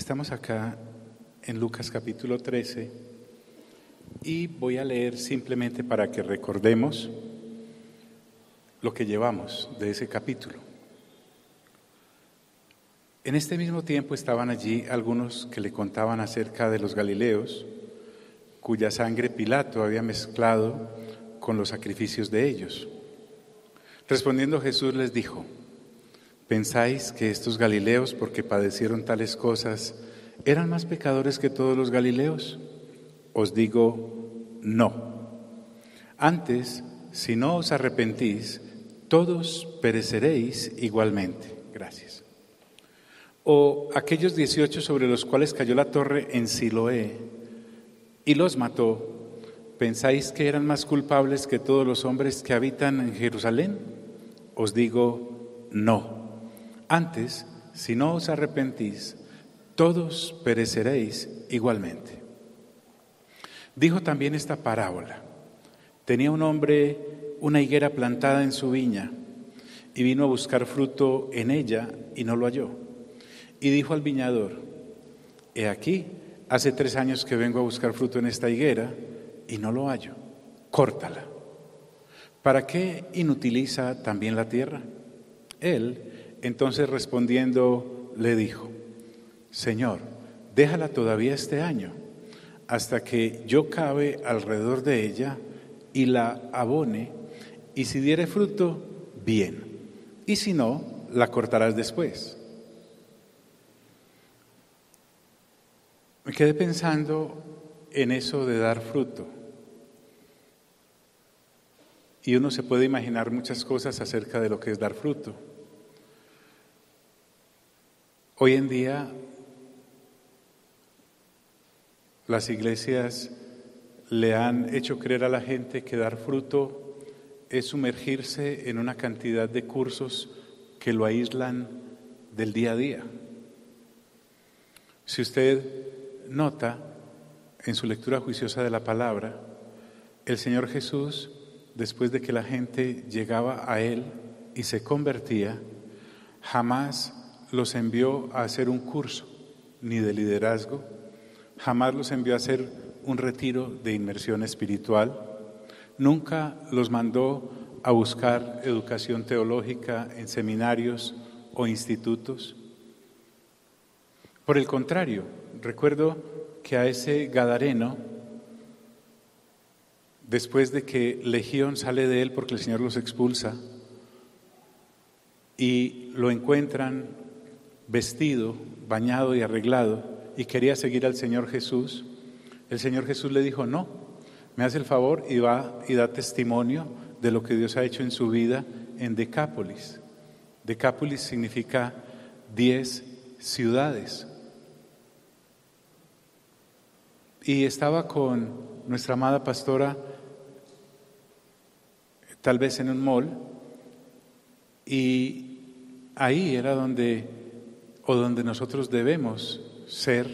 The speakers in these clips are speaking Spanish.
Estamos acá en Lucas capítulo 13 y voy a leer simplemente para que recordemos lo que llevamos de ese capítulo. En este mismo tiempo estaban allí algunos que le contaban acerca de los galileos, cuya sangre Pilato había mezclado con los sacrificios de ellos. Respondiendo Jesús les dijo: ¿pensáis que estos galileos, porque padecieron tales cosas, eran más pecadores que todos los galileos? Os digo, no. Antes, si no os arrepentís, todos pereceréis igualmente. Gracias. O aquellos 18 sobre los cuales cayó la torre en Siloé y los mató, ¿pensáis que eran más culpables que todos los hombres que habitan en Jerusalén? Os digo, no. Antes, si no os arrepentís, todos pereceréis igualmente. Dijo también esta parábola: tenía un hombre una higuera plantada en su viña, y vino a buscar fruto en ella, y no lo halló. Y dijo al viñador: he aquí, hace 3 años que vengo a buscar fruto en esta higuera, y no lo hallo. Córtala. ¿Para qué inutiliza también la tierra? Él, entonces respondiendo, le dijo: Señor, déjala todavía este año, hasta que yo cabe alrededor de ella y la abone, y si diere fruto, bien, y si no, la cortarás después. Me quedé pensando en eso de dar fruto. Y uno se puede imaginar muchas cosas acerca de lo que es dar fruto. Hoy en día las iglesias le han hecho creer a la gente que dar fruto es sumergirse en una cantidad de cursos que lo aíslan del día a día. Si usted nota en su lectura juiciosa de la palabra, el Señor Jesús, después de que la gente llegaba a Él y se convertía, jamás los envió a hacer un curso, ni de liderazgo, jamás los envió a hacer un retiro de inmersión espiritual, nunca los mandó a buscar educación teológica en seminarios o institutos. Por el contrario, recuerdo que a ese gadareno, después de que Legión sale de él porque el Señor los expulsa, y lo encuentran vestido, bañado y arreglado, y quería seguir al Señor Jesús, el Señor Jesús le dijo: no, me hace el favor y va y da testimonio de lo que Dios ha hecho en su vida en Decápolis. Decápolis significa 10 ciudades. Y estaba con nuestra amada pastora, tal vez en un mall, y ahí era donde nosotros debemos ser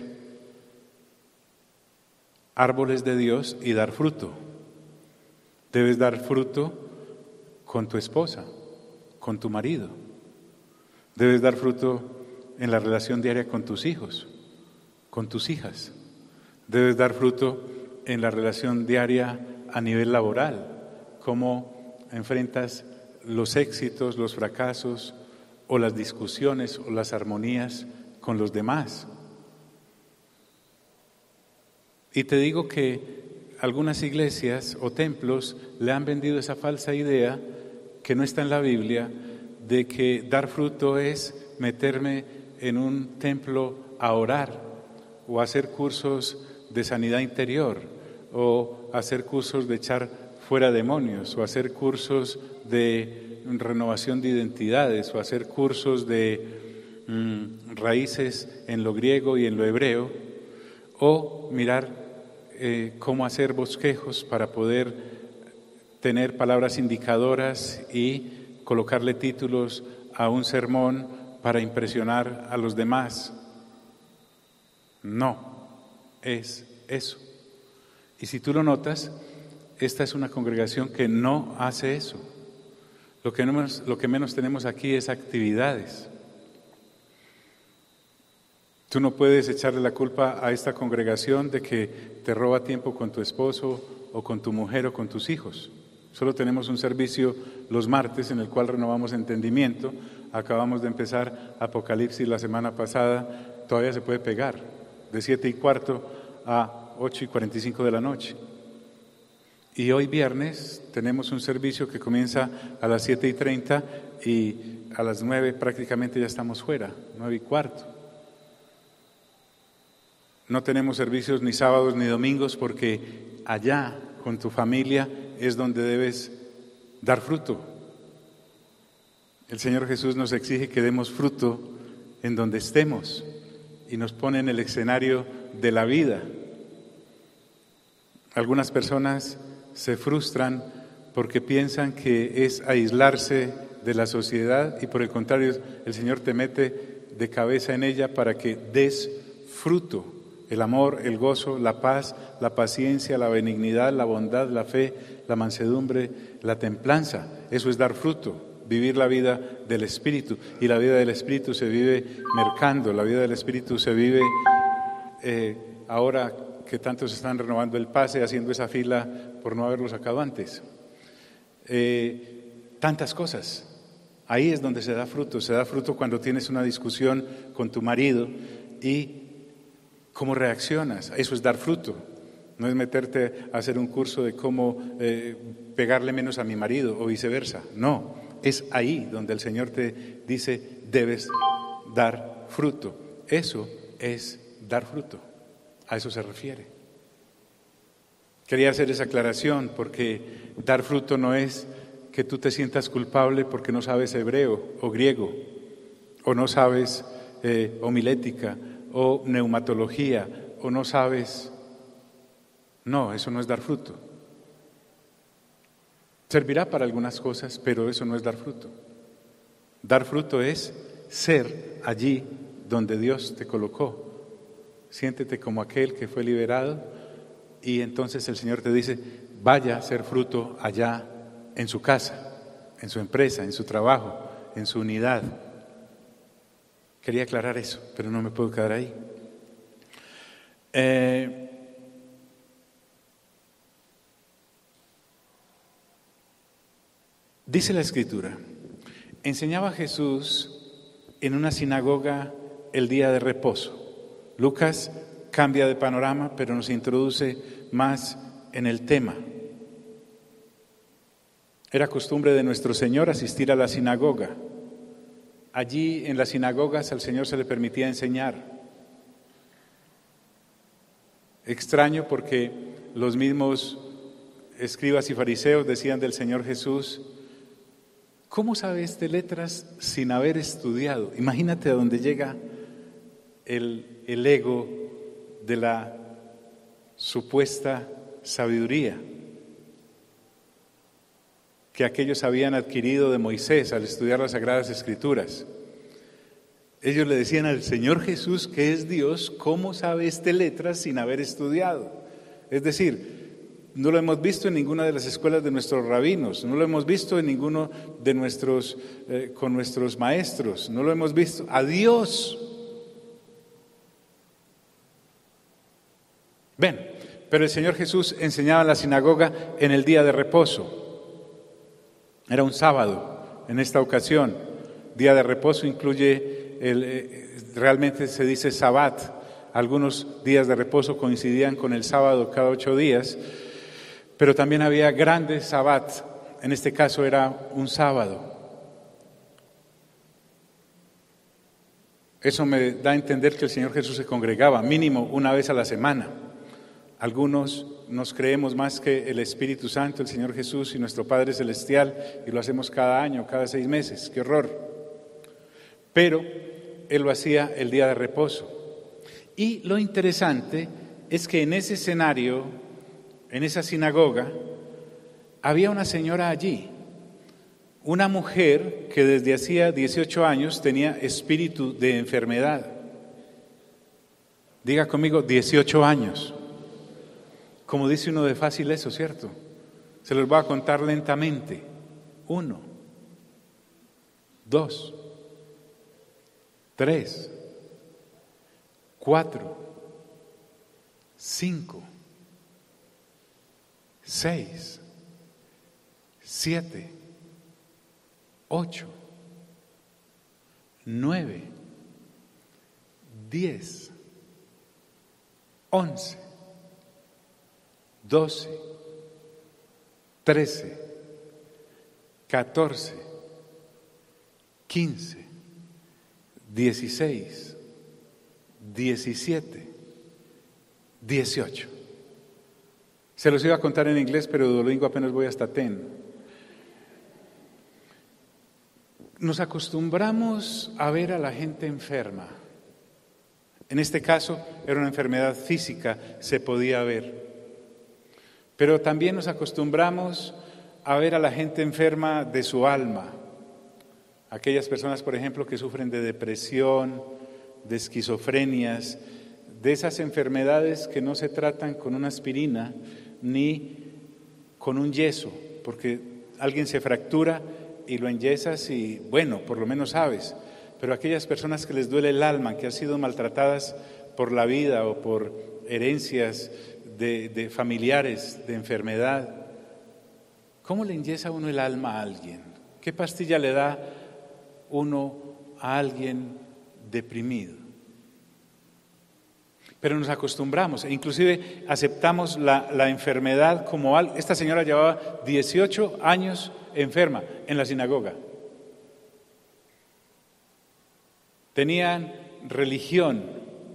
árboles de Dios y dar fruto. Debes dar fruto con tu esposa, con tu marido. Debes dar fruto en la relación diaria con tus hijos, con tus hijas. Debes dar fruto en la relación diaria a nivel laboral, cómo enfrentas los éxitos, los fracasos, o las discusiones o las armonías con los demás. Y te digo que algunas iglesias o templos le han vendido esa falsa idea, que no está en la Biblia, de que dar fruto es meterme en un templo a orar, o hacer cursos de sanidad interior, o hacer cursos de echar fuera demonios, o hacer cursos de renovación de identidades, o hacer cursos de raíces en lo griego y en lo hebreo, o mirar cómo hacer bosquejos para poder tener palabras indicadoras y colocarle títulos a un sermón para impresionar a los demás. No es eso. Y si tú lo notas, esta es una congregación que no hace eso. Lo que menos tenemos aquí es actividades. Tú no puedes echarle la culpa a esta congregación de que te roba tiempo con tu esposo o con tu mujer o con tus hijos. Solo tenemos un servicio los martes en el cual renovamos entendimiento. Acabamos de empezar Apocalipsis la semana pasada. Todavía se puede pegar de 7:15 a 8:45 de la noche. Y hoy viernes tenemos un servicio que comienza a las 7:30 y a las 9 prácticamente ya estamos fuera, 9:15. No tenemos servicios ni sábados ni domingos porque allá con tu familia es donde debes dar fruto. El Señor Jesús nos exige que demos fruto en donde estemos y nos pone en el escenario de la vida. Algunas personas se frustran porque piensan que es aislarse de la sociedad y por el contrario el Señor te mete de cabeza en ella para que des fruto. El amor, el gozo, la paz, la paciencia, la benignidad, la bondad, la fe, la mansedumbre, la templanza. Eso es dar fruto, vivir la vida del Espíritu. Y la vida del Espíritu se vive mercando, la vida del Espíritu se vive ahora que tantos están renovando el pase, haciendo esa fila por no haberlo sacado antes. Tantas cosas. Ahí es donde se da fruto cuando tienes una discusión con tu marido y ¿cómo reaccionas? Eso es dar fruto. No es meterte a hacer un curso de cómo pegarle menos a mi marido o viceversa. No, es ahí donde el Señor te dice, debes dar fruto. Eso es dar fruto. A eso se refiere. Quería hacer esa aclaración porque dar fruto no es que tú te sientas culpable porque no sabes hebreo o griego, o no sabes homilética, o neumatología, o no sabes. No, eso no es dar fruto. Servirá para algunas cosas, pero eso no es dar fruto. Dar fruto es ser allí donde Dios te colocó. Siéntete como aquel que fue liberado y entonces el Señor te dice, vaya a hacer fruto allá en su casa, en su empresa, en su trabajo, en su unidad. Quería aclarar eso, pero no me puedo quedar ahí. Dice la Escritura, enseñaba Jesús en una sinagoga el día de reposo. Lucas cambia de panorama, pero nos introduce más en el tema. Era costumbre de nuestro Señor asistir a la sinagoga. Allí en las sinagogas al Señor se le permitía enseñar. Extraño porque los mismos escribas y fariseos decían del Señor Jesús, ¿cómo sabe este letras sin haber estudiado? Imagínate a dónde llega el ego de la supuesta sabiduría que aquellos habían adquirido de Moisés al estudiar las Sagradas Escrituras. Ellos le decían al Señor Jesús, que es Dios, ¿cómo sabe este letras sin haber estudiado? Es decir, no lo hemos visto en ninguna de las escuelas de nuestros rabinos, no lo hemos visto en ninguno de con nuestros maestros, no lo hemos visto. A Dios. Ven, pero el Señor Jesús enseñaba en la sinagoga en el día de reposo. Era un sábado en esta ocasión. Día de reposo incluye, realmente se dice Sabbat. Algunos días de reposo coincidían con el sábado cada 8 días, pero también había grandes Sabbat. En este caso era un sábado. Eso me da a entender que el Señor Jesús se congregaba mínimo una vez a la semana. Algunos nos creemos más que el Espíritu Santo, el Señor Jesús y nuestro Padre Celestial, y lo hacemos cada año, cada 6 meses. ¡Qué horror! Pero Él lo hacía el día de reposo. Y lo interesante es que en ese escenario, en esa sinagoga, había una señora allí, una mujer que desde hacía 18 años tenía espíritu de enfermedad. Diga conmigo, 18 años. Como dice uno de fácil eso, ¿cierto? Se los voy a contar lentamente. 1, 2, 3, 4, 5, 6, 7, 8, 9, 10, 11, 12, 13, 14, 15, 16, 17, 18. Se los iba a contar en inglés, pero Duolingo apenas voy hasta 10. Nos acostumbramos a ver a la gente enferma. En este caso era una enfermedad física, se podía ver. Pero también nos acostumbramos a ver a la gente enferma de su alma. Aquellas personas, por ejemplo, que sufren de depresión, de esquizofrenias, de esas enfermedades que no se tratan con una aspirina ni con un yeso, porque alguien se fractura y lo enyesas y bueno, por lo menos sabes. Pero aquellas personas que les duele el alma, que han sido maltratadas por la vida o por herencias de familiares, de enfermedad, ¿cómo le enyesa uno el alma a alguien? ¿Qué pastilla le da uno a alguien deprimido? Pero nos acostumbramos, e inclusive aceptamos la enfermedad como algo. Esta señora llevaba 18 años enferma en la sinagoga. Tenían religión,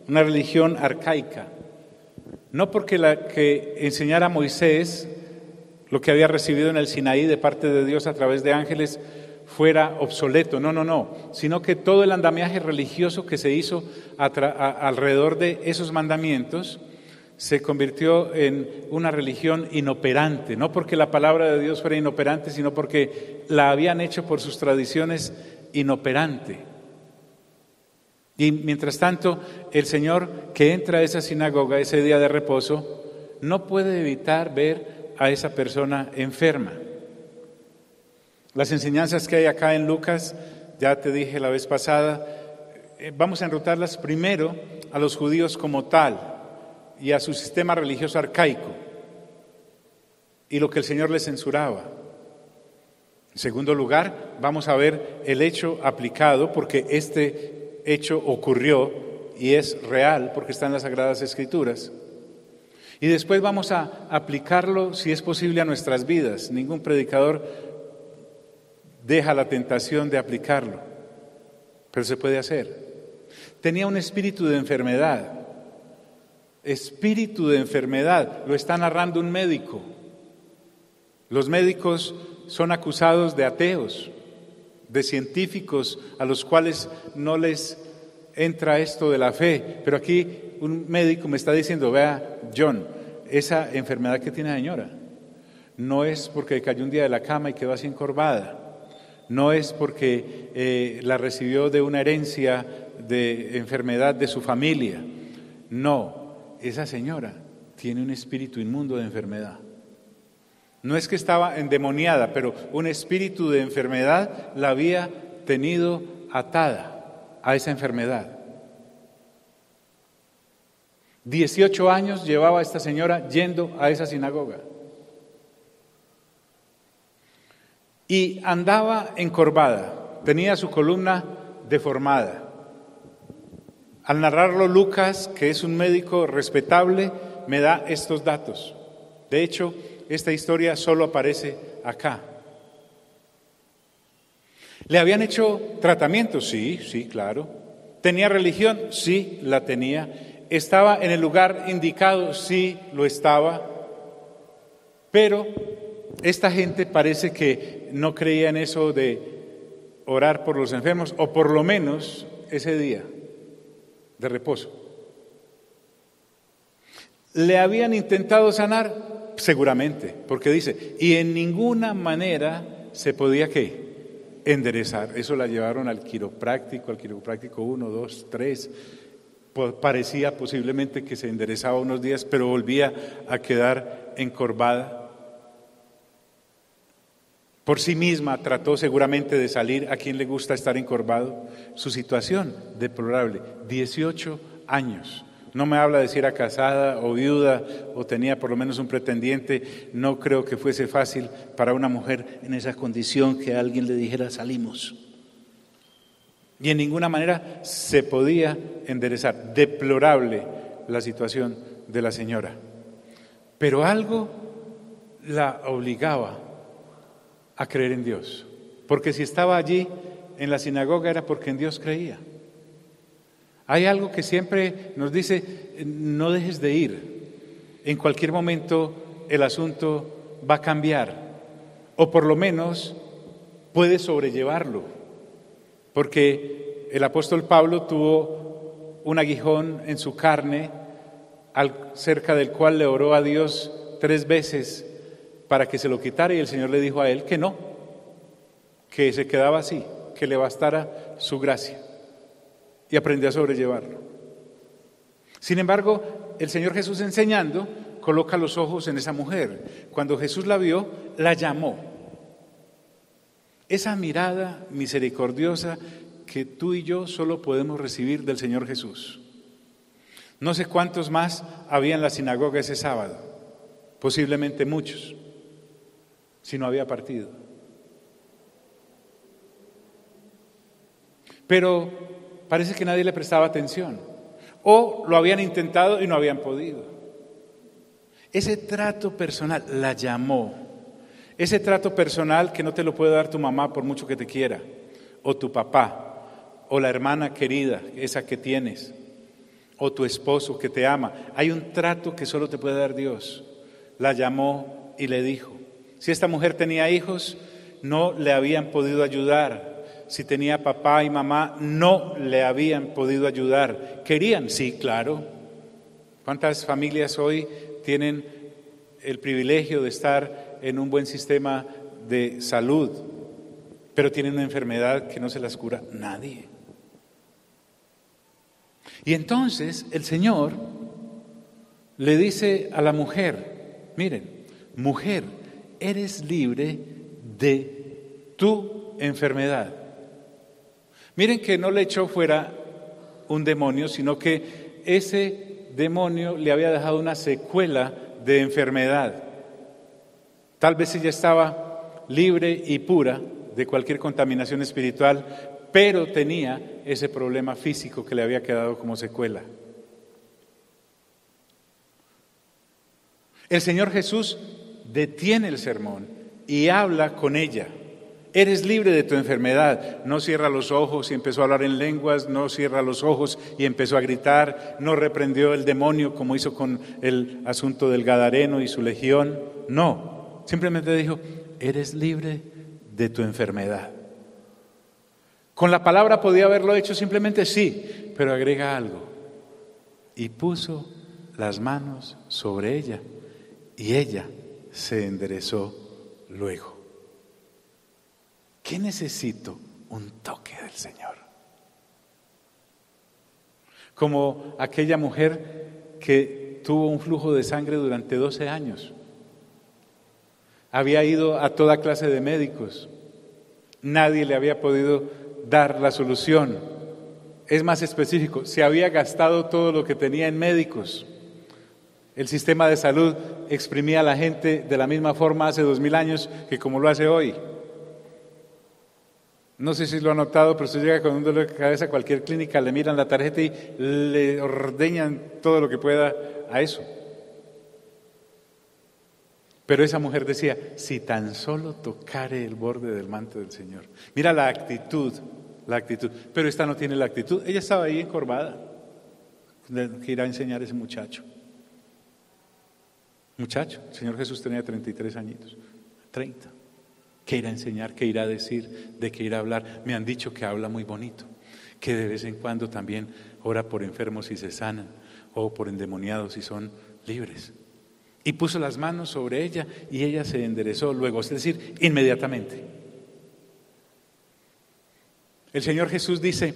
una religión arcaica. No porque la que enseñara Moisés, lo que había recibido en el Sinaí de parte de Dios a través de ángeles, fuera obsoleto, no, sino que todo el andamiaje religioso que se hizo alrededor de esos mandamientos se convirtió en una religión inoperante, no porque la palabra de Dios fuera inoperante, sino porque la habían hecho por sus tradiciones inoperante. Y mientras tanto, el Señor que entra a esa sinagoga ese día de reposo no puede evitar ver a esa persona enferma. Las enseñanzas que hay acá en Lucas, ya te dije la vez pasada, vamos a enrutarlas primero a los judíos como tal y a su sistema religioso arcaico y lo que el Señor les censuraba. En segundo lugar, vamos a ver el hecho aplicado, porque este hecho ocurrió y es real porque está en las Sagradas Escrituras. Y después vamos a aplicarlo, si es posible, a nuestras vidas. Ningún predicador deja la tentación de aplicarlo, pero se puede hacer. Tenía un espíritu de enfermedad. Espíritu de enfermedad, lo está narrando un médico. Los médicos son acusados de ateos, de científicos a los cuales no les entra esto de la fe. Pero aquí un médico me está diciendo, vea, John, esa enfermedad que tiene la señora no es porque cayó un día de la cama y quedó así encorvada. No es porque la recibió de una herencia de enfermedad de su familia. No, esa señora tiene un espíritu inmundo de enfermedad. No es que estaba endemoniada, pero un espíritu de enfermedad la había tenido atada a esa enfermedad. 18 años llevaba esta señora yendo a esa sinagoga. Y andaba encorvada, tenía su columna deformada. Al narrarlo Lucas, que es un médico respetable, me da estos datos. De hecho, esta historia solo aparece acá. ¿Le habían hecho tratamiento? Sí, claro. ¿Tenía religión? Sí, la tenía. ¿Estaba en el lugar indicado? Sí, lo estaba. Pero esta gente parece que no creía en eso de orar por los enfermos, o por lo menos ese día de reposo. ¿Le habían intentado sanar? Seguramente, porque dice, y en ninguna manera se podía, ¿qué? Enderezar. Eso la llevaron al quiropráctico 1, 2, 3. Parecía posiblemente que se enderezaba unos días, pero volvía a quedar encorvada. Por sí misma trató seguramente de salir. ¿A quién le gusta estar encorvado? Su situación deplorable, 18 años. No me habla de si era casada o viuda o tenía por lo menos un pretendiente. No creo que fuese fácil para una mujer en esa condición que alguien le dijera salimos. Y en ninguna manera se podía enderezar. Deplorable la situación de la señora. Pero algo la obligaba a creer en Dios. Porque si estaba allí en la sinagoga era porque en Dios creía. Hay algo que siempre nos dice, no dejes de ir. En cualquier momento el asunto va a cambiar. O por lo menos puedes sobrellevarlo. Porque el apóstol Pablo tuvo un aguijón en su carne, cerca del cual le oró a Dios 3 veces para que se lo quitara, y el Señor le dijo a él que no, que se quedaba así, que le bastara su gracia, y aprendió a sobrellevarlo. Sin embargo, el Señor Jesús, enseñando, coloca los ojos en esa mujer. Cuando Jesús la vio, la llamó. Esa mirada misericordiosa que tú y yo solo podemos recibir del Señor Jesús. No sé cuántos más había en la sinagoga ese sábado, posiblemente muchos, si no había partido. Pero parece que nadie le prestaba atención, o lo habían intentado y no habían podido. Ese trato personal la llamó, ese trato personal que no te lo puede dar tu mamá por mucho que te quiera, o tu papá, o la hermana querida, esa que tienes, o tu esposo que te ama. Hay un trato que solo te puede dar Dios. La llamó y le dijo. Si esta mujer tenía hijos, no le habían podido ayudar. Si tenía papá y mamá, no le habían podido ayudar. ¿Querían? Sí, claro. ¿Cuántas familias hoy tienen el privilegio de estar en un buen sistema de salud, pero tienen una enfermedad que no se las cura nadie? Y entonces el Señor le dice a la mujer, miren, mujer, eres libre de tu enfermedad. Miren que no le echó fuera un demonio, sino que ese demonio le había dejado una secuela de enfermedad. Tal vez ella estaba libre y pura de cualquier contaminación espiritual, pero tenía ese problema físico que le había quedado como secuela. El Señor Jesús detiene el sermón y habla con ella. Eres libre de tu enfermedad. No cierra los ojos y empezó a hablar en lenguas, no cierra los ojos y empezó a gritar, no reprendió el demonio como hizo con el asunto del Gadareno y su legión. No, simplemente dijo, eres libre de tu enfermedad. Con la palabra podía haberlo hecho simplemente sí, pero agrega algo. Y puso las manos sobre ella y ella se enderezó luego. ¿Qué necesito? Un toque del Señor. Como aquella mujer que tuvo un flujo de sangre durante 12 años. Había ido a toda clase de médicos. Nadie le había podido dar la solución. Es más específico, se había gastado todo lo que tenía en médicos. El sistema de salud exprimía a la gente de la misma forma hace 2000 años que como lo hace hoy. No sé si lo han notado, pero usted llega con un dolor de cabeza a cualquier clínica, le miran la tarjeta y le ordeñan todo lo que pueda a eso. Pero esa mujer decía, si tan solo tocare el borde del manto del Señor. Mira la actitud. Pero esta no tiene la actitud. Ella estaba ahí encorvada. ¿Qué irá a enseñar ese muchacho? El Señor Jesús tenía 33 añitos. 30. ¿Qué irá a enseñar? ¿Qué irá a decir? ¿De qué irá a hablar? Me han dicho que habla muy bonito. Que de vez en cuando también ora por enfermos y se sanan. O por endemoniados y son libres. Y puso las manos sobre ella y ella se enderezó luego, es decir, inmediatamente. El Señor Jesús dice,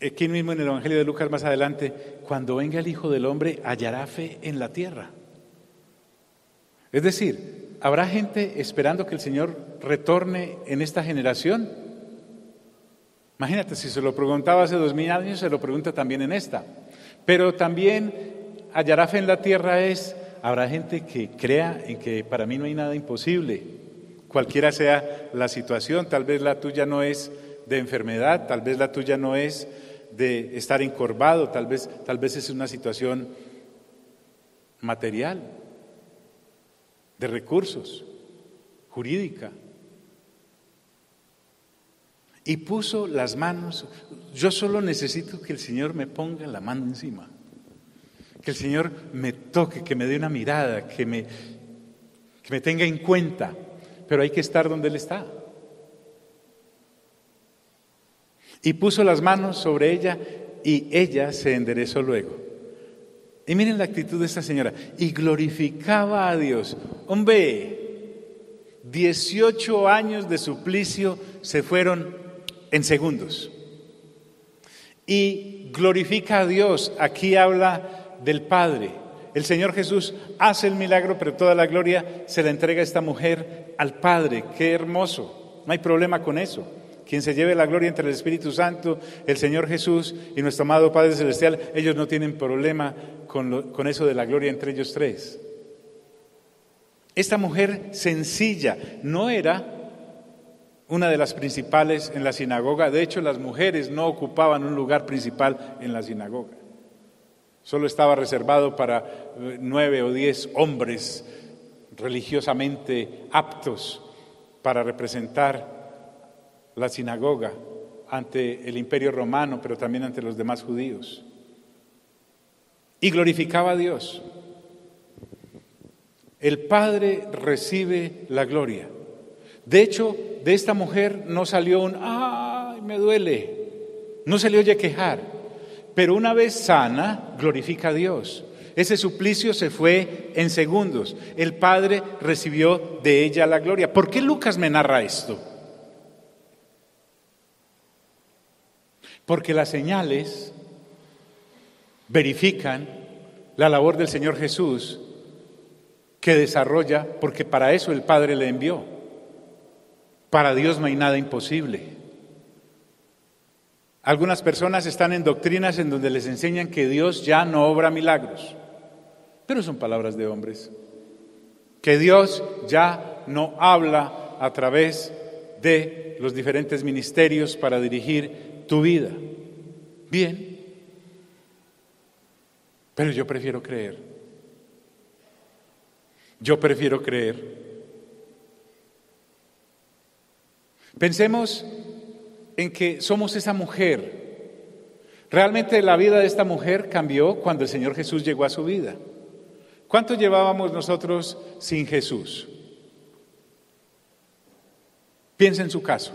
aquí mismo en el Evangelio de Lucas más adelante, cuando venga el Hijo del Hombre, hallará fe en la tierra. Es decir, ¿habrá gente esperando que el Señor retorne en esta generación? Imagínate, si se lo preguntaba hace 2000 años, se lo pregunta también en esta. Pero también hallará fe en la tierra habrá gente que crea en que para mí no hay nada imposible. Cualquiera sea la situación, tal vez la tuya no es de enfermedad, tal vez la tuya no es de estar encorvado, tal vez es una situación material, de recursos, jurídica. Y puso las manos. Yo solo necesito que el Señor me ponga la mano encima, que el Señor me toque, que me dé una mirada, que me tenga en cuenta, pero hay que estar donde Él está. Y puso las manos sobre ella y ella se enderezó luego. Y miren la actitud de esta señora. Y glorificaba a Dios. Hombre, 18 años de suplicio se fueron en segundos. Y glorifica a Dios. Aquí habla del Padre. El Señor Jesús hace el milagro, pero toda la gloria se la entrega a esta mujer al Padre. ¡Qué hermoso! No hay problema con eso. Quien se lleve la gloria entre el Espíritu Santo, el Señor Jesús y nuestro amado Padre Celestial, ellos no tienen problema con eso de la gloria entre ellos tres. Esta mujer sencilla no era una de las principales en la sinagoga. De hecho, las mujeres no ocupaban un lugar principal en la sinagoga. Solo estaba reservado para 9 o 10 hombres religiosamente aptos para representar la sinagoga ante el Imperio Romano, pero también ante los demás judíos. Y glorificaba a Dios. El Padre recibe la gloria. De hecho, de esta mujer no salió ¡ay, me duele! No se le oye quejar. Pero una vez sana, glorifica a Dios. Ese suplicio se fue en segundos. El Padre recibió de ella la gloria. ¿Por qué Lucas me narra esto? Porque las señales verifican la labor del Señor Jesús que desarrolla, porque para eso el Padre le envió. Para Dios no hay nada imposible. Algunas personas están en doctrinas en donde les enseñan que Dios ya no obra milagros, pero son palabras de hombres. Que Dios ya no habla a través de los diferentes ministerios para dirigir tu vida. Bien, pero yo prefiero creer. Yo prefiero creer. Pensemos en que somos esa mujer. Realmente la vida de esta mujer cambió cuando el Señor Jesús llegó a su vida. ¿Cuánto llevábamos nosotros sin Jesús? Piensa en su caso.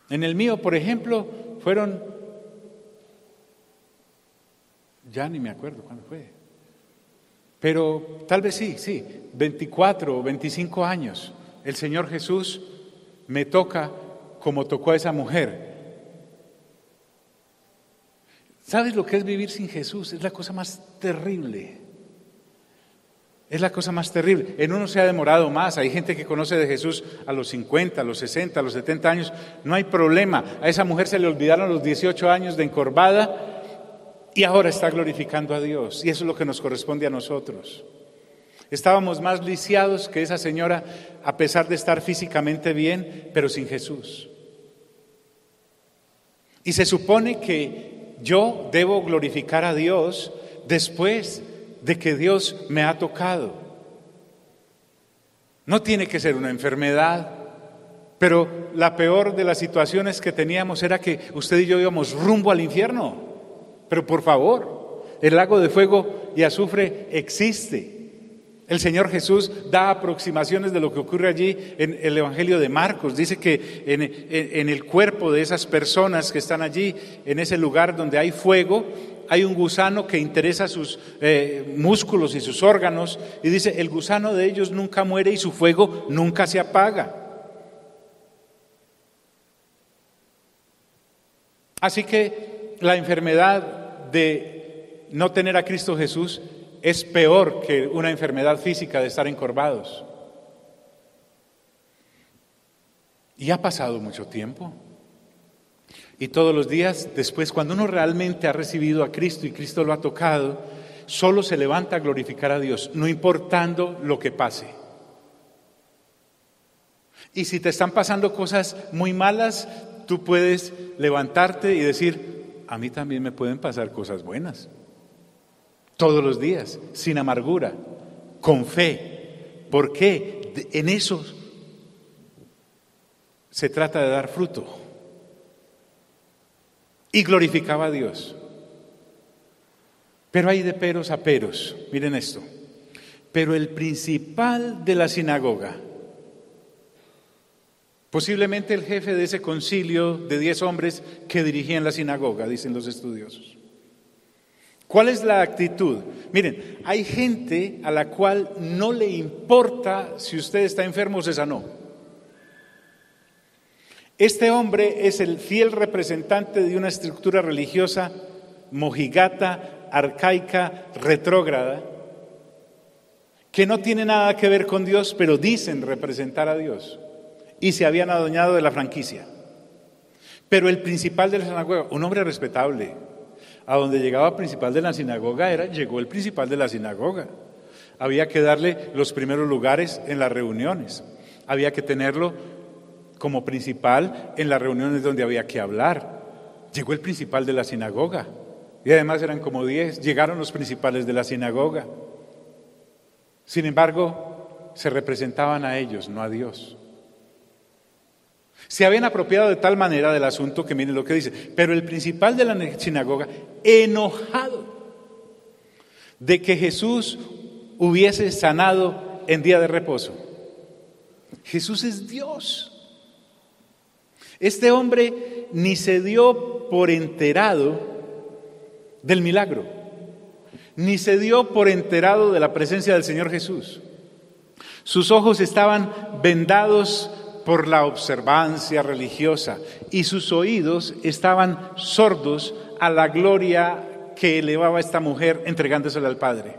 En el mío, por ejemplo, fueron, ya ni me acuerdo cuándo fue, pero tal vez sí, 24 o 25 años. El Señor Jesús me toca como tocó a esa mujer. ¿Sabes lo que es vivir sin Jesús? Es la cosa más terrible. Es la cosa más terrible. En uno se ha demorado más. Hay gente que conoce de Jesús a los 50, a los 60, a los 70 años. No hay problema. A esa mujer se le olvidaron los 18 años de encorvada y ahora está glorificando a Dios. Y eso es lo que nos corresponde a nosotros. Estábamos más lisiados que esa señora, a pesar de estar físicamente bien, pero sin Jesús. Y se supone que yo debo glorificar a Dios después de que Dios me ha tocado. No tiene que ser una enfermedad, pero la peor de las situaciones que teníamos era que usted y yo íbamos rumbo al infierno. Pero por favor, el lago de fuego y azufre existe. El Señor Jesús da aproximaciones de lo que ocurre allí en el Evangelio de Marcos. Dice que en el cuerpo de esas personas que están allí, en ese lugar donde hay fuego, hay un gusano que interesa sus músculos y sus órganos, y dice, el gusano de ellos nunca muere y su fuego nunca se apaga. Así que la enfermedad de no tener a Cristo Jesús es peor que una enfermedad física de estar encorvados. Y ha pasado mucho tiempo. Y todos los días después, cuando uno realmente ha recibido a Cristo y Cristo lo ha tocado, solo se levanta a glorificar a Dios, no importando lo que pase. Y si te están pasando cosas muy malas, tú puedes levantarte y decir, a mí también me pueden pasar cosas buenas. Todos los días, sin amargura, con fe. ¿Por qué? En eso se trata de dar fruto. Y glorificaba a Dios. Pero hay de peros a peros. Miren esto. Pero el principal de la sinagoga, posiblemente el jefe de ese concilio de 10 hombres que dirigían la sinagoga, dicen los estudiosos. ¿Cuál es la actitud? Miren, hay gente a la cual no le importa si usted está enfermo o se sanó. Este hombre es el fiel representante de una estructura religiosa mojigata, arcaica, retrógrada, que no tiene nada que ver con Dios, pero dicen representar a Dios. Y se habían adueñado de la franquicia. Pero el principal de la sinagoga, un hombre respetable, a donde llegaba el principal de la sinagoga llegó el principal de la sinagoga. Había que darle los primeros lugares en las reuniones. Había que tenerlo como principal en las reuniones donde había que hablar. Llegó el principal de la sinagoga. Y además eran como 10. Llegaron los principales de la sinagoga. Sin embargo, se representaban a ellos, no a Dios. Se habían apropiado de tal manera del asunto que miren lo que dice. Pero el principal de la sinagoga, enojado de que Jesús hubiese sanado en día de reposo. Jesús es Dios. Este hombre ni se dio por enterado del milagro, ni se dio por enterado de la presencia del Señor Jesús. Sus ojos estaban vendados por la observancia religiosa y sus oídos estaban sordos a la gloria que elevaba esta mujer entregándosela al Padre.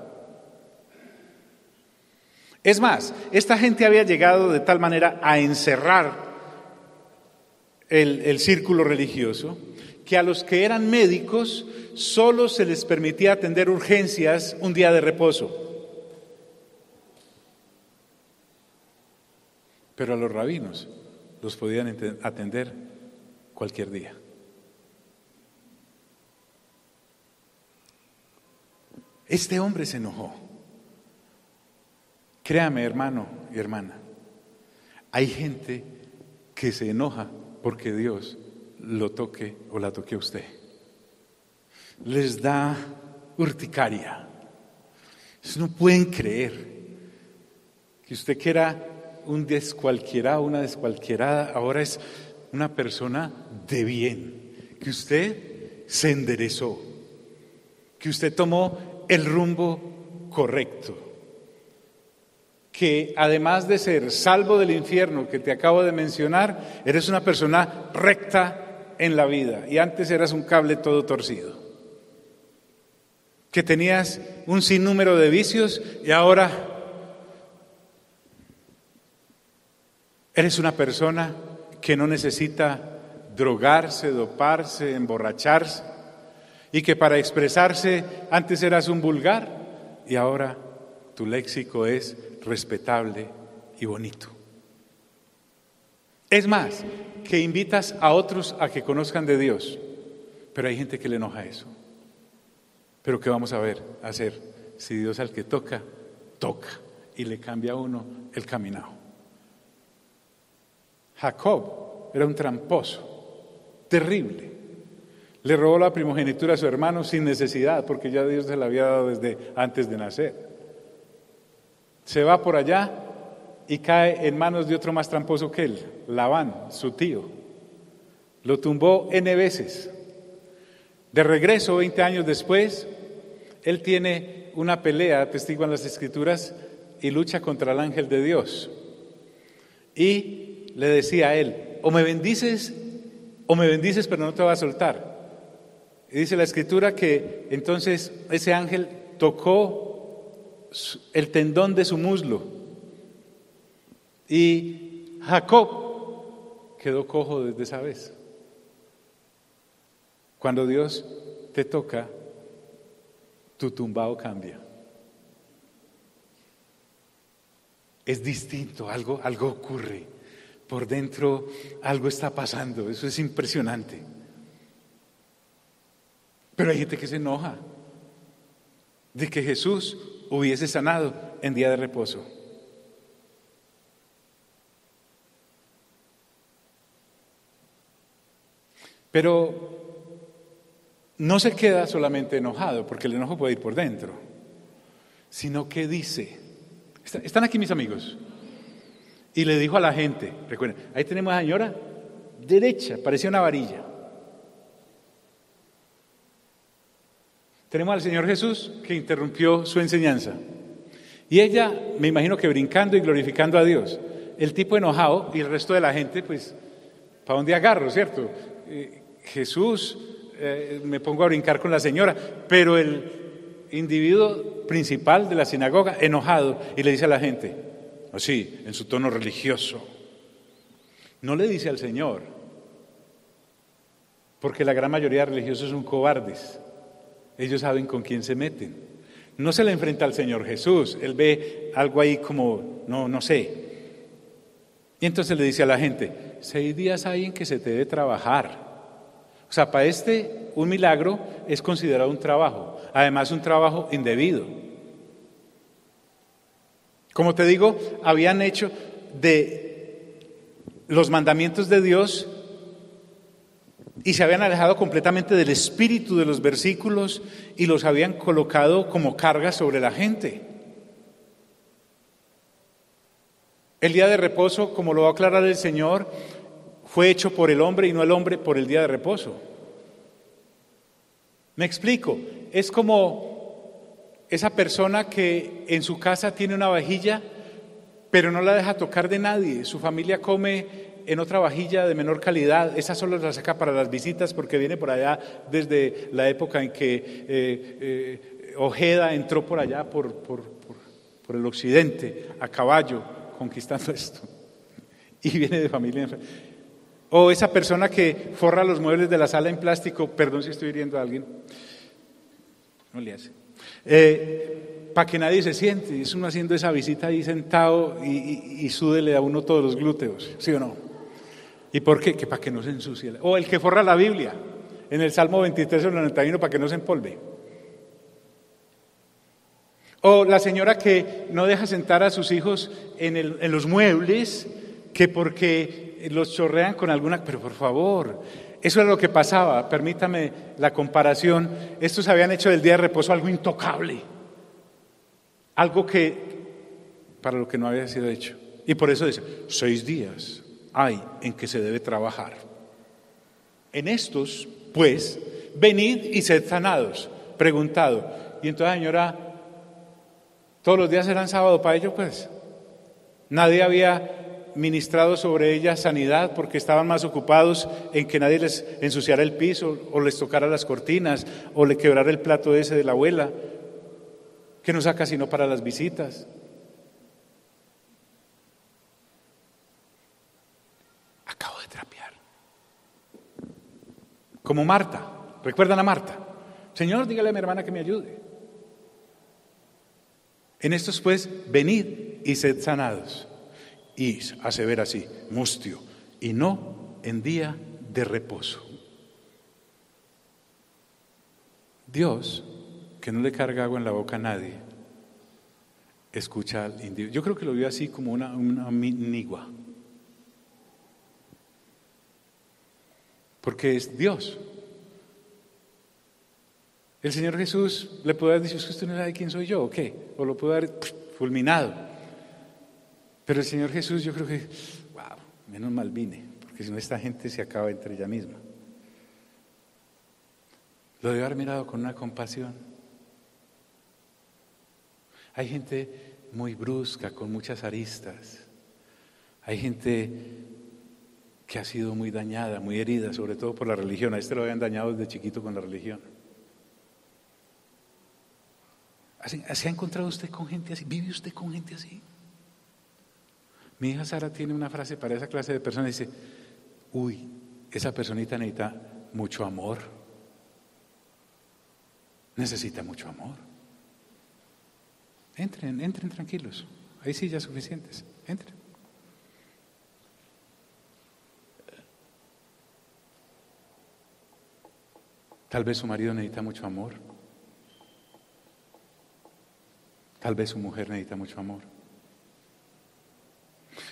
Es más, esta gente había llegado de tal manera a encerrar el círculo religioso que a los que eran médicos solo se les permitía atender urgencias un día de reposo. Pero a los rabinos los podían atender cualquier día. Este hombre se enojó. Créame, hermano y hermana, hay gente que se enoja porque Dios lo toque o la toque a usted. Les da urticaria. No pueden creer que usted que era un descualquierado, una descualquierada, ahora es una persona de bien, que usted se enderezó, que usted tomó el rumbo correcto, que además de ser salvo del infierno que te acabo de mencionar, eres una persona recta en la vida y antes eras un cable todo torcido, que tenías un sinnúmero de vicios y ahora eres una persona que no necesita drogarse, doparse, emborracharse y que para expresarse antes eras un vulgar y ahora tu léxico es respetable y bonito. Es más, que invitas a otros a que conozcan de Dios, pero hay gente que le enoja eso. Pero ¿qué vamos a hacer si Dios al que toca, toca y le cambia a uno el caminado? Jacob era un tramposo, terrible. Le robó la primogenitura a su hermano sin necesidad, porque ya Dios se la había dado desde antes de nacer. Se va por allá y cae en manos de otro más tramposo que él, Labán, su tío. Lo tumbó N veces. De regreso, 20 años después, él tiene una pelea, atestiguan las Escrituras, y lucha contra el ángel de Dios. Y le decía a él, o me bendices pero no te va a soltar. Y dice la Escritura que entonces ese ángel tocó el tendón de su muslo y Jacob quedó cojo desde esa vez. Cuando Dios te toca, tu tumbado cambia. Es distinto, algo ocurre. Por dentro algo está pasando, eso es impresionante. Pero hay gente que se enoja de que Jesús hubiese sanado en día de reposo. Pero no se queda solamente enojado, porque el enojo puede ir por dentro, sino que dice, están aquí mis amigos, y le dijo a la gente, recuerden, ahí tenemos a la señora derecha, parecía una varilla. Tenemos al Señor Jesús que interrumpió su enseñanza. Y ella, me imagino que brincando y glorificando a Dios. El tipo enojado y el resto de la gente, pues, ¿para dónde agarro, cierto? Jesús, me pongo a brincar con la señora, pero el individuo principal de la sinagoga, enojado, y le dice a la gente, así, en su tono religioso, no le dice al Señor, porque la gran mayoría de religiosos son cobardes. Ellos saben con quién se meten. No se le enfrenta al Señor Jesús. Él ve algo ahí como, no sé. Y entonces le dice a la gente, 6 días hay en que se te debe trabajar. O sea, para un milagro es considerado un trabajo. Además, un trabajo indebido. Como te digo, habían hecho de los mandamientos de Dios y se habían alejado completamente del espíritu de los versículos y los habían colocado como carga sobre la gente. El día de reposo, como lo va a aclarar el Señor, fue hecho por el hombre y no el hombre por el día de reposo. Me explico, es como esa persona que en su casa tiene una vajilla, pero no la deja tocar de nadie. Su familia come en otra vajilla de menor calidad, esa solo la saca para las visitas porque viene por allá desde la época en que Ojeda entró por allá, por el occidente, a caballo, conquistando esto, y viene de familia. O esa persona que forra los muebles de la sala en plástico, perdón si estoy hiriendo a alguien, no le hace, para que nadie se siente, es uno haciendo esa visita ahí sentado y súdele a uno todos los glúteos, ¿sí o no? ¿Y por qué? Que para que no se ensucie. O el que forra la Biblia, en el Salmo 23 o 91, para que no se empolve. O la señora que no deja sentar a sus hijos en los muebles, que porque los chorrean con alguna... Pero por favor, eso era lo que pasaba, permítame la comparación. Estos habían hecho del día de reposo algo intocable, algo que para lo que no había sido hecho. Y por eso dice, 6 días hay en que se debe trabajar. En estos, pues, venid y sed sanados. Preguntado, y entonces señora, ¿todos los días eran sábado para ellos? Pues, nadie había ministrado sobre ella sanidad porque estaban más ocupados en que nadie les ensuciara el piso o les tocara las cortinas o le quebrara el plato ese de la abuela, que no saca sino para las visitas. Acabo de trapear. Como Marta, ¿recuerdan a Marta? Señor, dígale a mi hermana que me ayude. En estos pues, venid y sed sanados. Y asever así, mustio, y no en día de reposo. Dios, que no le carga agua en la boca a nadie, escucha al individuo. Yo creo que lo vio así como una minigua. Porque es Dios. El Señor Jesús le puede haber dicho, ¿es que usted no sabe quién soy yo o qué? O lo puede haber fulminado. Pero el Señor Jesús, yo creo que, wow, menos mal vine, porque si no esta gente se acaba entre ella misma. Lo debe haber mirado con una compasión. Hay gente muy brusca, con muchas aristas. Hay gente que ha sido muy dañada, muy herida, sobre todo por la religión. A este lo habían dañado desde chiquito con la religión. ¿Se ha encontrado usted con gente así? ¿Vive usted con gente así? Mi hija Sara tiene una frase para esa clase de personas, dice, uy, esa personita necesita mucho amor, necesita mucho amor. Entren tranquilos. Hay sillas suficientes. Entren. Tal vez su marido necesita mucho amor. Tal vez su mujer necesita mucho amor.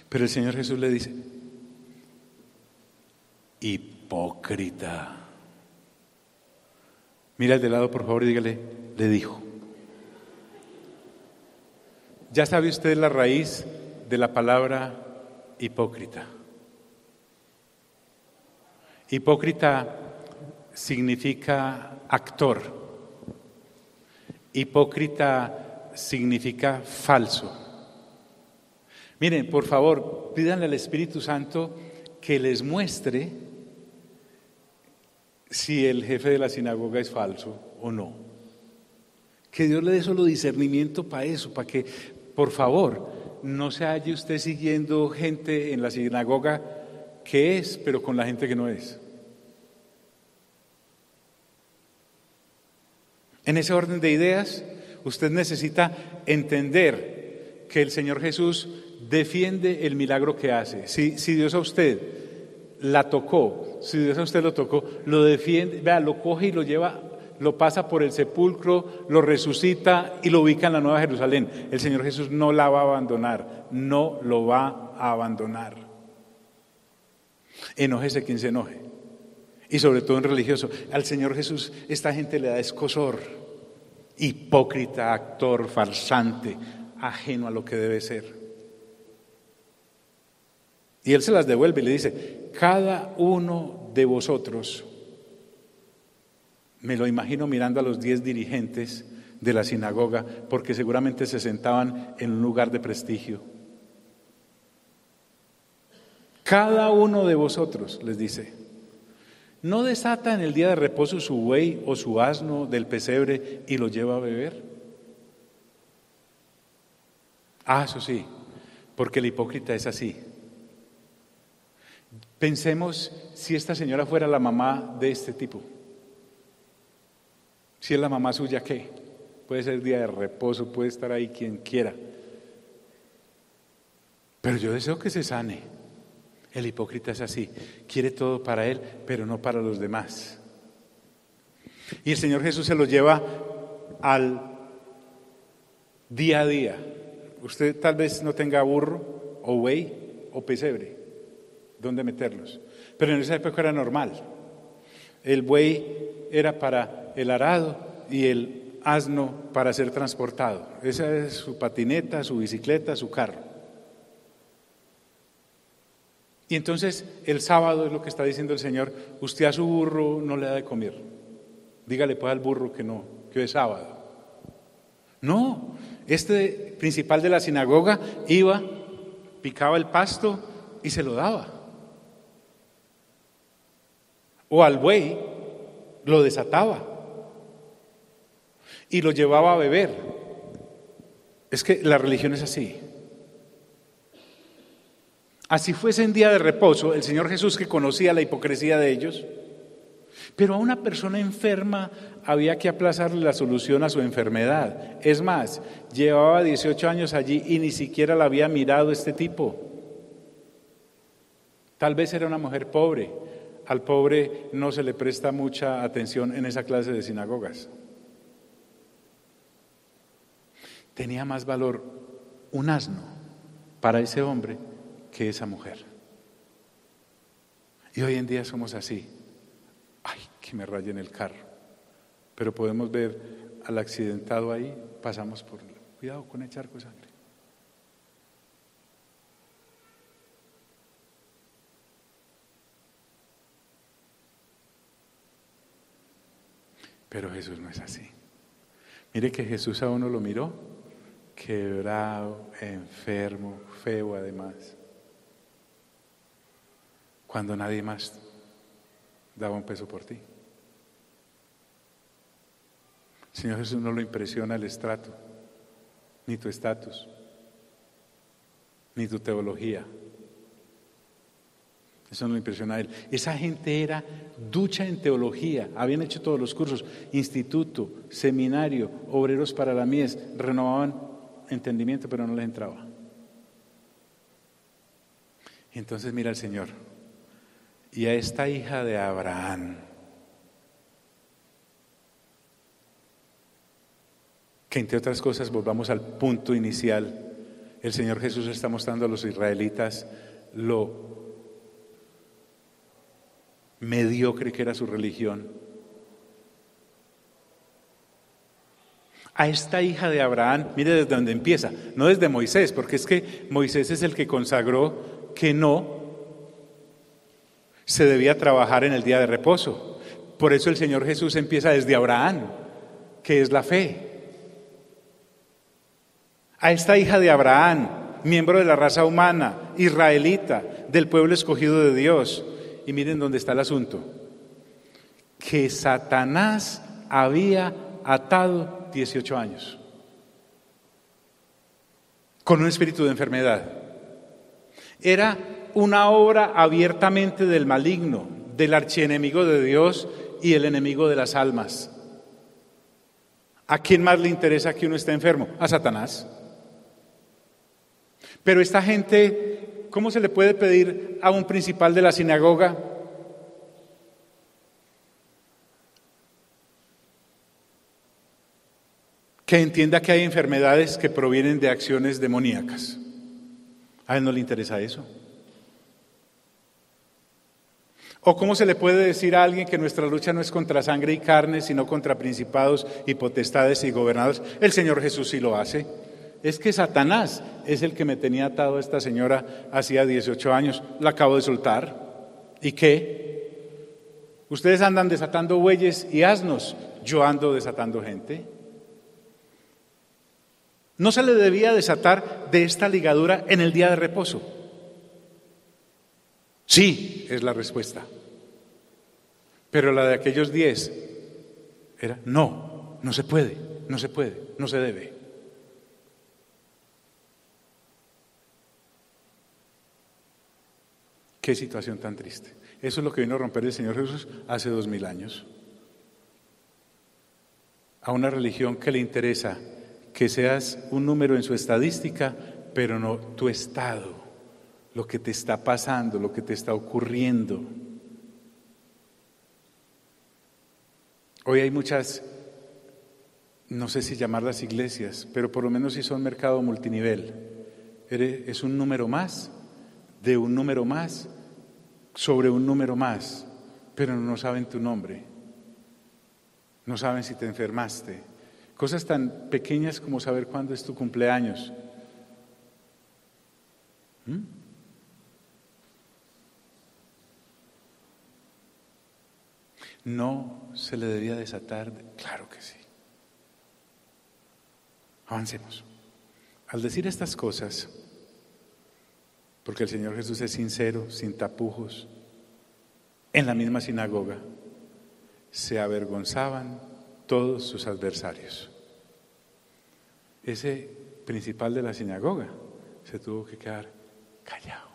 Pero el Señor Jesús le dice: hipócrita. Mira al de lado, por favor, y dígale: le dijo. Ya sabe usted la raíz de la palabra hipócrita. Hipócrita significa actor. Hipócrita significa falso. Miren, por favor, pídanle al Espíritu Santo que les muestre si el jefe de la sinagoga es falso o no. Que Dios le dé solo discernimiento para eso, para que, por favor, no se halle usted siguiendo gente en la sinagoga que es, pero con la gente que no es. En ese orden de ideas, usted necesita entender que el Señor Jesús defiende el milagro que hace. Si Dios a usted la tocó, si Dios a usted lo tocó, lo defiende, vea, lo coge y lo lleva, lo pasa por el sepulcro, lo resucita y lo ubica en la Nueva Jerusalén. El Señor Jesús no la va a abandonar, no lo va a abandonar. Enójese quien se enoje. Y sobre todo en religioso, al Señor Jesús esta gente le da escozor. Hipócrita, actor, farsante, ajeno a lo que debe ser. Y Él se las devuelve y le dice: cada uno de vosotros, me lo imagino mirando a los 10 dirigentes de la sinagoga, porque seguramente se sentaban en un lugar de prestigio. Cada uno de vosotros, les dice, ¿no desata en el día de reposo su buey o su asno del pesebre y lo lleva a beber? Eso sí, porque el hipócrita es así. Pensemos si esta señora fuera la mamá de este tipo. Si es la mamá suya, ¿qué? Puede ser día de reposo, puede estar ahí quien quiera. Pero yo deseo que se sane. El hipócrita es así, quiere todo para él, pero no para los demás. Y el Señor Jesús se lo lleva al día a día. Usted tal vez no tenga burro, o buey, o pesebre, ¿dónde meterlos? Pero en esa época era normal. El buey era para el arado y el asno para ser transportado. Esa es su patineta, su bicicleta, su carro. Y entonces el sábado es lo que está diciendo el Señor: usted a su burro no le da de comer. Dígale pues al burro que no, que hoy es sábado. No, este principal de la sinagoga iba, picaba el pasto y se lo daba. O al buey lo desataba y lo llevaba a beber. Es que la religión es así. Así fuese en día de reposo, el Señor Jesús, que conocía la hipocresía de ellos, pero a una persona enferma había que aplazarle la solución a su enfermedad. Es más, llevaba 18 años allí y ni siquiera la había mirado este tipo. Tal vez era una mujer pobre. Al pobre no se le presta mucha atención en esa clase de sinagogas. Tenía más valor un asno para ese hombre que esa mujer. Y hoy en día somos así. Ay, que me rayen el carro. Pero podemos ver al accidentado ahí, pasamos por él. Cuidado con el charco de sangre. Pero Jesús no es así. Mire que Jesús a uno lo miró quebrado, enfermo, feo además, cuando nadie más daba un peso por ti. Señor Jesús no lo impresiona el estrato, ni tu estatus, ni tu teología. Eso no le impresiona a él. Esa gente era ducha en teología, habían hecho todos los cursos, instituto, seminario, obreros para la mies, renovaban entendimiento, pero no les entraba. Y entonces mira al Señor, y a esta hija de Abraham, que entre otras cosas, volvamos al punto inicial, el Señor Jesús está mostrando a los israelitas lo mediocre que era su religión. A esta hija de Abraham, mire desde dónde empieza, no desde Moisés, porque es que Moisés es el que consagró que no se debía trabajar en el día de reposo. Por eso el Señor Jesús empieza desde Abraham, que es la fe. A esta hija de Abraham, miembro de la raza humana, israelita, del pueblo escogido de Dios. Y miren dónde está el asunto, que Satanás había atado 18 años con un espíritu de enfermedad. Era una obra abiertamente del maligno, del archienemigo de Dios y el enemigo de las almas. ¿A quién más le interesa que uno esté enfermo? A Satanás. Pero esta gente, ¿cómo se le puede pedir a un principal de la sinagoga que entienda que hay enfermedades que provienen de acciones demoníacas? A él no le interesa eso. ¿O cómo se le puede decir a alguien que nuestra lucha no es contra sangre y carne, sino contra principados y potestades y gobernadores? El Señor Jesús sí lo hace. Es que Satanás es el que me tenía atado a esta señora hacía 18 años. La acabo de soltar. ¿Y qué? Ustedes andan desatando bueyes y asnos. Yo ando desatando gente. No se le debía desatar de esta ligadura en el día de reposo. Sí, es la respuesta. Pero la de aquellos 10 era no, no se puede, no se puede, no se debe. Qué situación tan triste. Eso es lo que vino a romper el Señor Jesús hace 2000 años. A una religión que le interesa que seas un número en su estadística, pero no tu estado, lo que te está pasando, lo que te está ocurriendo. Hoy hay muchas, no sé si llamarlas iglesias, pero por lo menos sí son mercado multinivel. Es un número más, de un número más, sobre un número más, pero no saben tu nombre, no saben si te enfermaste. Cosas tan pequeñas como saber cuándo es tu cumpleaños. No se le debía desatar, claro que sí. Avancemos. Al decir estas cosas, porque el Señor Jesús es sincero, sin tapujos, en la misma sinagoga se avergonzaban todos sus adversarios. Ese principal de la sinagoga se tuvo que quedar callado.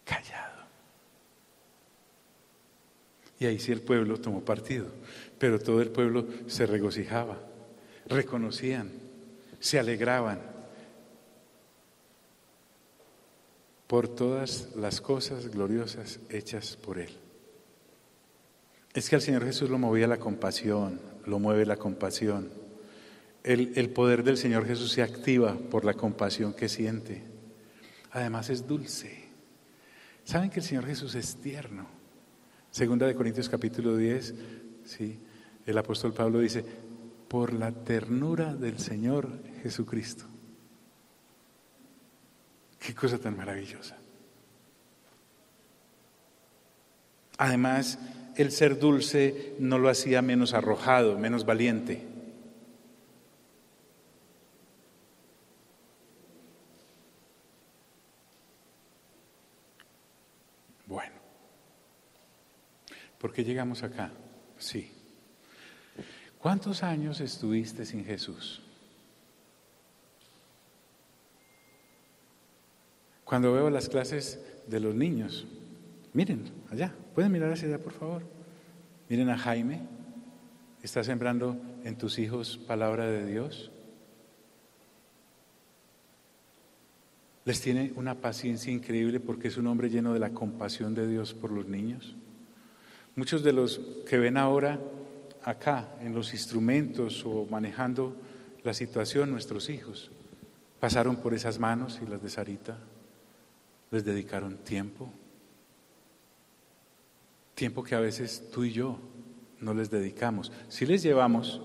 Callado. Y ahí sí el pueblo tomó partido, pero todo el pueblo se regocijaba, reconocían, se alegraban por todas las cosas gloriosas hechas por Él. Es que al Señor Jesús lo movía la compasión, lo mueve la compasión. El poder del Señor Jesús se activa por la compasión que siente. Además es dulce. ¿Saben que el Señor Jesús es tierno? Segunda de Corintios capítulo 10, ¿sí? El apóstol Pablo dice, por la ternura del Señor Jesucristo. Qué cosa tan maravillosa. Además, el ser dulce no lo hacía menos arrojado, menos valiente. Bueno, ¿por qué llegamos acá? Sí. ¿Cuántos años estuviste sin Jesús? Cuando veo las clases de los niños, miren allá, ¿pueden mirar hacia allá por favor? Miren a Jaime, está sembrando en tus hijos palabra de Dios. Les tiene una paciencia increíble porque es un hombre lleno de la compasión de Dios por los niños. Muchos de los que ven ahora acá en los instrumentos o manejando la situación, nuestros hijos, pasaron por esas manos y las de Sarita, les dedicaron tiempo que a veces tú y yo no les dedicamos. Si les llevamos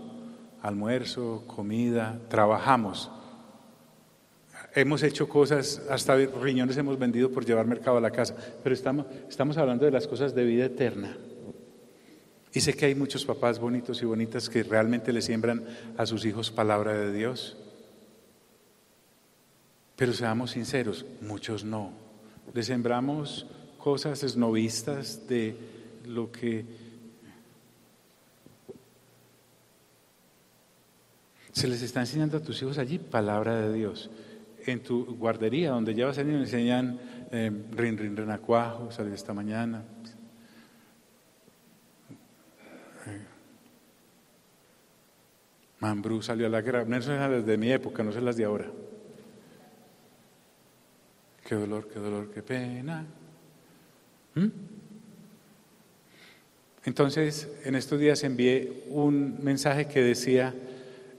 almuerzo, comida, trabajamos. Hemos hecho cosas, hasta riñones hemos vendido por llevar mercado a la casa, pero estamos hablando de las cosas de vida eterna. Y sé que hay muchos papás bonitos y bonitas que realmente le siembran a sus hijos palabra de Dios. Pero seamos sinceros, muchos no. Les sembramos cosas esnovistas de lo que se les está enseñando a tus hijos allí, palabra de Dios. En tu guardería, donde llevas a niños, enseñan renacuajo, salió esta mañana. Mambrú salió a la guerra. No son las de mi época, no son las de ahora. Qué dolor, qué pena. Entonces, en estos días envié un mensaje que decía: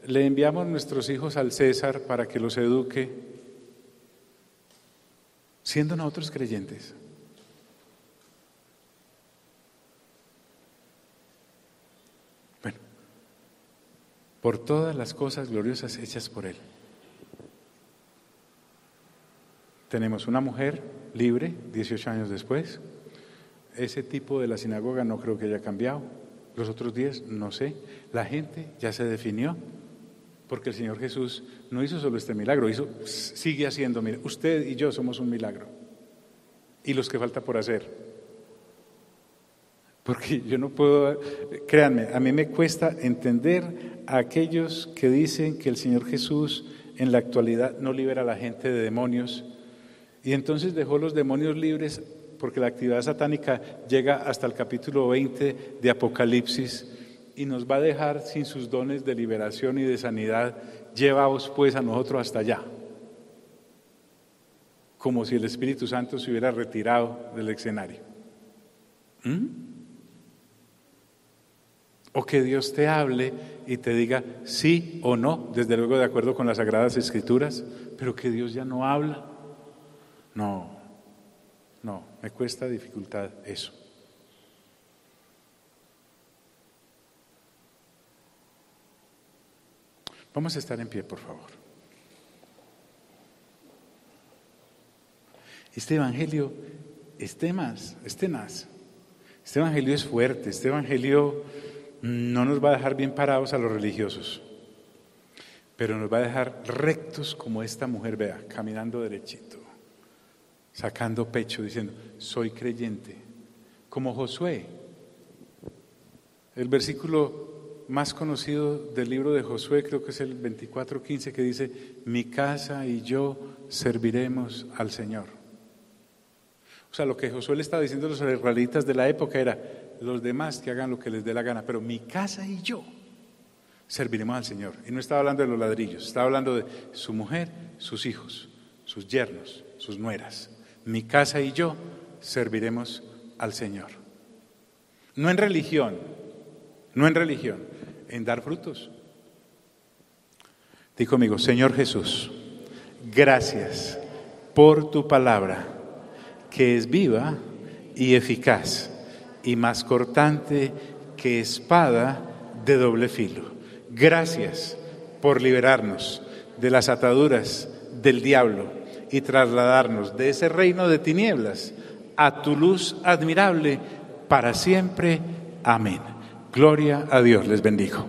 le enviamos nuestros hijos al César para que los eduque, siendo nosotros creyentes. Bueno, por todas las cosas gloriosas hechas por Él. Tenemos una mujer libre, 18 años después. Ese tipo de la sinagoga no creo que haya cambiado. Los otros 10, no sé. La gente ya se definió, porque el Señor Jesús no hizo solo este milagro, sigue haciendo. Mire, usted y yo somos un milagro. Y los que falta por hacer. Porque yo no puedo, créanme, a mí me cuesta entender a aquellos que dicen que el Señor Jesús en la actualidad no libera a la gente de demonios. Y entonces dejó los demonios libres, porque la actividad satánica llega hasta el capítulo 20 de Apocalipsis y nos va a dejar sin sus dones de liberación y de sanidad. Llevaos pues a nosotros hasta allá. Como si el Espíritu Santo se hubiera retirado del escenario. O que Dios te hable y te diga sí o no, desde luego de acuerdo con las Sagradas Escrituras, pero que Dios ya no habla. No, me cuesta dificultad eso. Vamos a estar en pie, por favor. Este evangelio es tenaz. Este evangelio es fuerte. Este evangelio no nos va a dejar bien parados a los religiosos, pero nos va a dejar rectos como esta mujer, vea, caminando derechito, sacando pecho, diciendo, soy creyente, como Josué. El versículo más conocido del libro de Josué creo que es el 24:15, que dice, mi casa y yo serviremos al Señor. O sea, lo que Josué le estaba diciendo a los israelitas de la época era, los demás que hagan lo que les dé la gana, pero mi casa y yo serviremos al Señor. Y no estaba hablando de los ladrillos, estaba hablando de su mujer, sus hijos, sus yernos, sus nueras. Mi casa y yo serviremos al Señor. No en religión, en dar frutos. Di conmigo, Señor Jesús, gracias por tu palabra, que es viva y eficaz y más cortante que espada de doble filo. Gracias por liberarnos de las ataduras del diablo y trasladarnos de ese reino de tinieblas a tu luz admirable para siempre. Amén. Gloria a Dios, les bendigo.